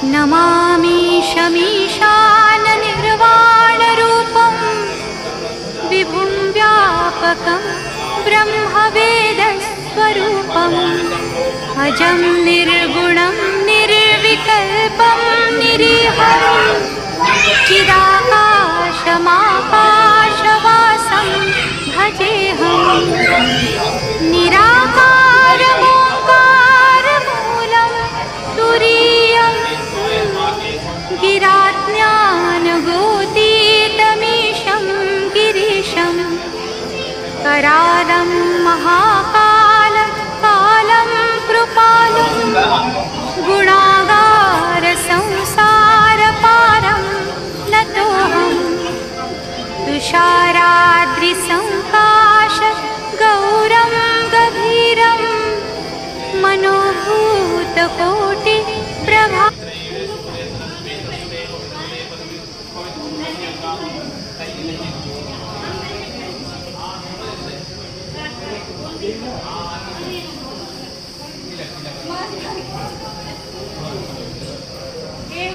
नमामि शमीशाननिर्वाणरूपं विभुं व्यापकं ब्रह्मवेदस्वरूपम् अजं निर्गुणं निर्विकल्पं निरीहं चिदाकाशमाकाशवासं भजेऽहं निराकारमोङ्कारमूलं तुरीयं गिराज्ञानगोतीतमीशं गिरीशं करालं महाकालं कालं कृपालं गुणागारसंसारपारं नतोऽहं तुषाराद्रिसङ्काश गौरं गभीरं मनोभूतकोटिप्रभा